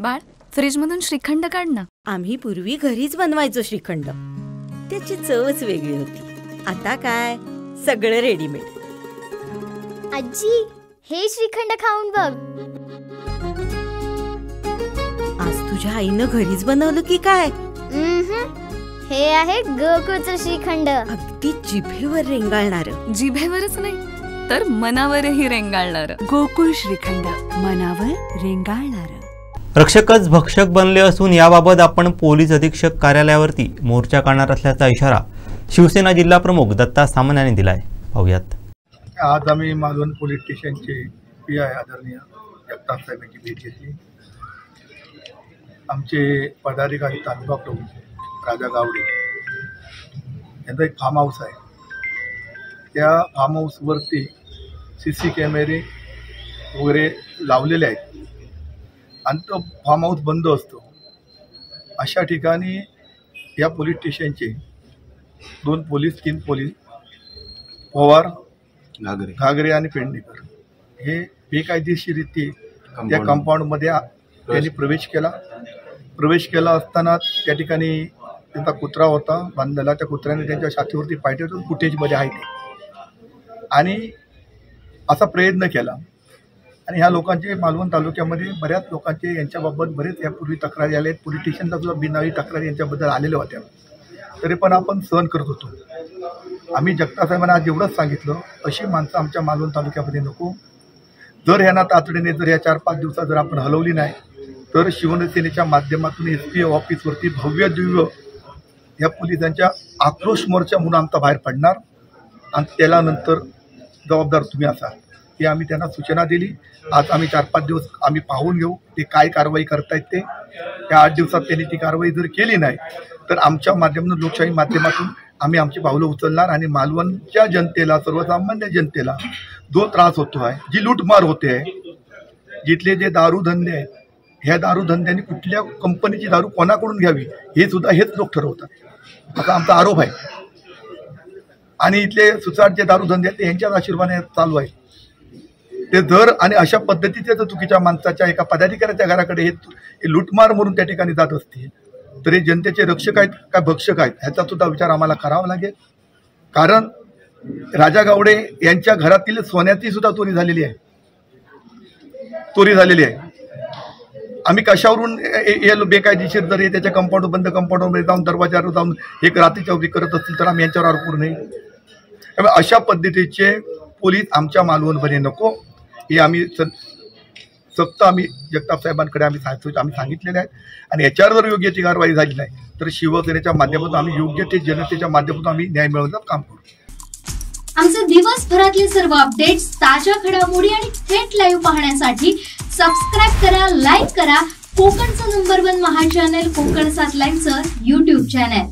बाळ, फ्रीजमधून श्रीखंड काढ ना. आम्ही पूर्वी घरीच बनवायचो श्रीखंड. त्याची चवच वेगळी होती. आता काय सगळं रेडीमेड. आजी, हे श्रीखंड खाऊन बघ. आज तुझ्या आईनं घरीच बनवलं की काय? हे आहे गोकुळचं श्रीखंड. अगदी जिभेवर रेंगाळणार. जिभेवरच नाही तर मनावरही रेंगाळणार. गोकुळ श्रीखंड, मनावर रेंगाळणार. रक्षकच भक्षक बनले असून याबाबत आपण पोलीस अधीक्षक कार्यालयावरती मोर्चा काढणार असल्याचा इशारा शिवसेना जिल्हा प्रमुख दत्ता सामंत यांनी दिलाय. पाहूयात. आज आम्ही मालवण पोलीस स्टेशनचे PI आदरणीय जगताप साहेबांची भेट घेतली. आमचे पदाधिकारी तालुका प्रमुख राजा गावडे यांचा एक फार्म हाऊस आहे. त्या फार्म हाऊसवरती CC कॅमेरे वगैरे लावलेले आहेत आणि तो फार्म हाऊस बंद असतो. अशा ठिकाणी या पोलीस स्टेशनचे 2 पोलीस 3 पोलीस पवार, घागरे आणि पेडणेकर हे बेकायदेशीररित्या त्या कंपाऊंडमध्ये त्यांनी प्रवेश केला असताना त्या ठिकाणी त्यांचा कुत्रा होता बांधलेला. त्या कुत्र्याने त्यांच्या छातीवरती पाय ठेवून फुटेजमध्ये आहे ते आणि असा प्रयत्न केला. आणि ह्या लोकांचे मालवण तालुक्यामध्ये बऱ्याच लोकांचे यांच्याबाबत बरेच यापूर्वी तक्रारी आल्या आहेत. पोलीस स्टेशनला सुद्धा बिनधास्त तक्रारी यांच्याबद्दल आलेल्या होत्या. तरी पण आपण सहन करत होतो. आम्ही जगताप साहेबांना आज एवढंच सांगितलं, अशी माणसं आमच्या मालवण तालुक्यामध्ये नको. जर ह्यांना तातडीने जर या 4-5 दिवसात जर आपण हलवली नाही तर शिवसेनेच्या माध्यमातून SP ऑफिसवरती भव्य दिव्य या पोलिसांच्या आक्रोश मोर्चा म्हणून आमचा बाहेर पडणार आणि त्याला नंतर जबाबदार तुम्ही असाल. ही आम्ही त्यांना सूचना दिली. आज आम्ही 4-5 दिवस आम्ही पाहून घेऊ ते काय कारवाई करतायत ते. त्या 8 दिवसात त्यांनी ती कारवाई जर केली नाही तर आमच्या माध्यमातून लोकशाही माध्यमातून आम्ही आमची पावलं उचलणार आणि मालवणच्या जनतेला, सर्वसामान्य जनतेला जो त्रास होतो आहे, जी लूटमार होते आहे, जिथले जे दारूधंदे आहेत, ह्या दारूधंद्यांनी कुठल्या कंपनीची दारू कोणाकडून घ्यावी हे सुद्धा हेच लोक ठरवतात असा आमचा आरोप आहे. आणि इथले सुसाट जे दारूधंदे आहेत ते यांच्याच आशीर्वादाने चालू आहे. ते जर आणि अशा पद्धतीचे जर चुकीच्या माणसाच्या एका पदाधिकाऱ्याच्या घराकडे हे लूटमार म्हणून त्या ठिकाणी जात असतील तर हे जनतेचे रक्षक आहेत का भक्षक आहेत ह्याचा सुद्धा विचार आम्हाला करावा लागेल. कारण राजा गावडे यांच्या घरातील सोन्याची सुद्धा चोरी झालेली आहे. आम्ही कशावरून बेकायदेशीर जर हे त्याच्या कंपाऊंडमध्ये जाऊन दरवाजावर जाऊन एक रात्रीच्या उभी करत असतील तर आम्ही यांच्यावर आरोप करू नये. त्यामुळे अशा पद्धतीचे पोलीस आमच्या मालवणमध्ये नको. हे आम्ही सक्त आम्ही जगताप साहेबांकडे आम्ही सांगितलेले आहेत. आणि याच्यावर जर योग्य ती कारवाई झाली नाही तर शिवसेनेच्या माध्यमातून आम्ही योग्य ते जनतेच्या माध्यमातून आम्ही न्याय मिळवण्याचं काम करू. आमचे दिवसभरातले सर्व अपडेट्स, ताज्या घडामोडी आणि थेट लाईव्ह पाहण्यासाठी सबस्क्राईब करा, लाईक करा कोकणचं नंबर 1 महा चॅनल कोकण 7 लाईव्हचं YouTube चॅनल.